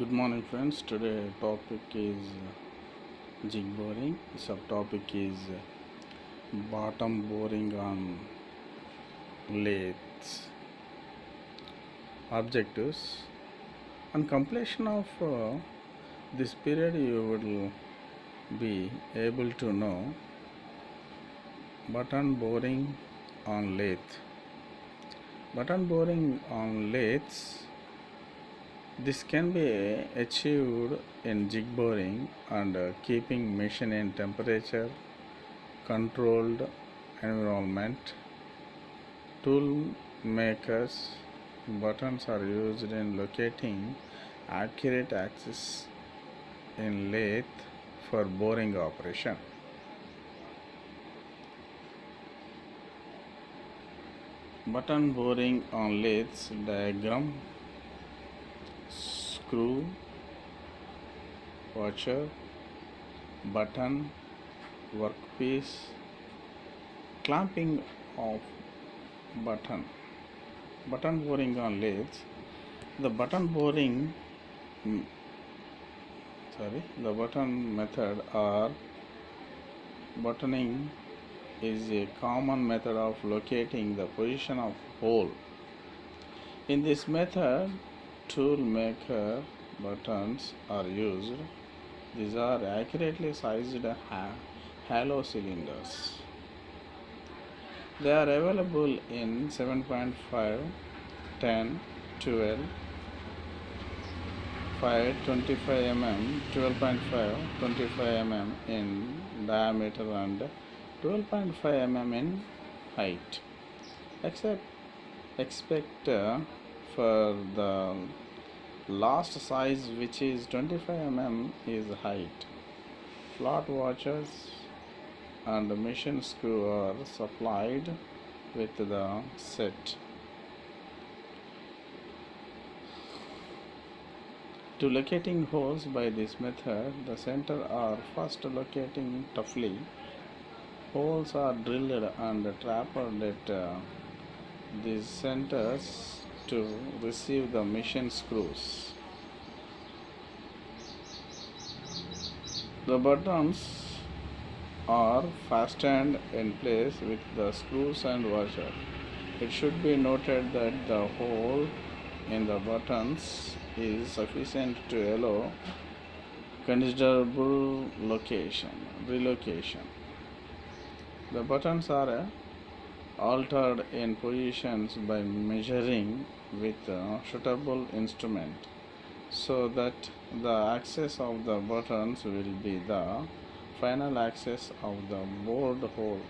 Good morning, friends. Today topic is jig boring. Subtopic is bottom boring on lathes. Objectives: on completion of this period, you will be able to know button boring on lathe. Button boring on lathes. This can be achieved in jig boring and keeping machine in temperature controlled environment. Tool makers buttons are used in locating accurate axis in lathe for boring operation. Button boring on lathes diagram: screw, washer, button, workpiece, clamping of button. Button boring on lathes. The button method or buttoning is a common method of locating the position of hole. In this method, tool maker buttons are used. These are accurately sized hollow cylinders. They are available in 7.5, 10, 12, 5, 25 mm, 12.5, 25 mm in diameter and 12.5 mm in height. Expect for the last size, which is 25 mm, is height. Flat washers and machine screw are supplied with the set. To locating holes by this method, the center are first locating toughly. Holes are drilled and trapped at these centers to receive the machine screws. The buttons are fastened in place with the screws and washer. It should be noted that the hole in the buttons is sufficient to allow considerable relocation. The buttons are altered in positions by measuring with a suitable instrument, so that the axis of the buttons will be the final axis of the bored hole.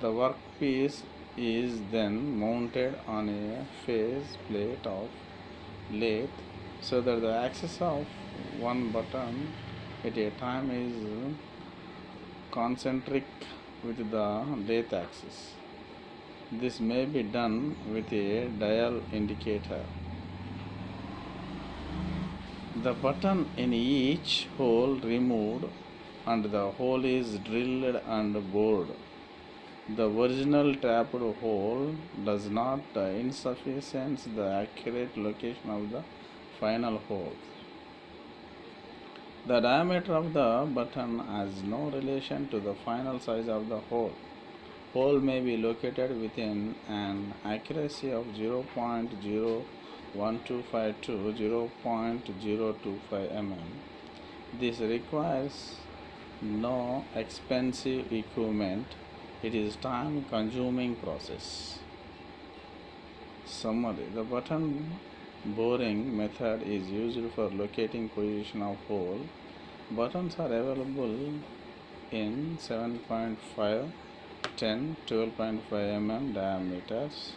The workpiece is then mounted on a face plate of lathe, so that the axis of one button at a time is concentric with the lathe axis. This may be done with a dial indicator. The button in each hole removed and the hole is drilled and bored. The original tapped hole does not insufficient the accurate location of the final hole. The diameter of the button has no relation to the final size of the hole. Hole may be located within an accuracy of 0.01252 to 0.025 mm. This requires no expensive equipment. It is time-consuming process. Summary: the button boring method is used for locating position of hole. Buttons are available in 7.5, 10, 12.5 mm diameters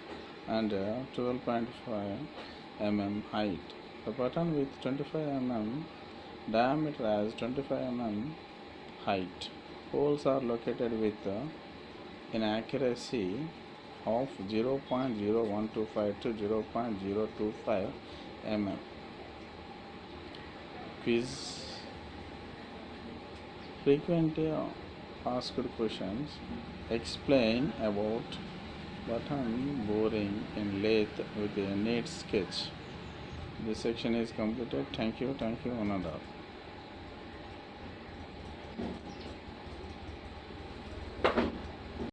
and 12.5 mm height. The button with 25 mm diameter has 25 mm height. Holes are located with an accuracy of 0.0125 to 0.025 mm. Quiz: frequently asked questions. Explain about button boring in lathe with a neat sketch. This section is completed. Thank you, one and all.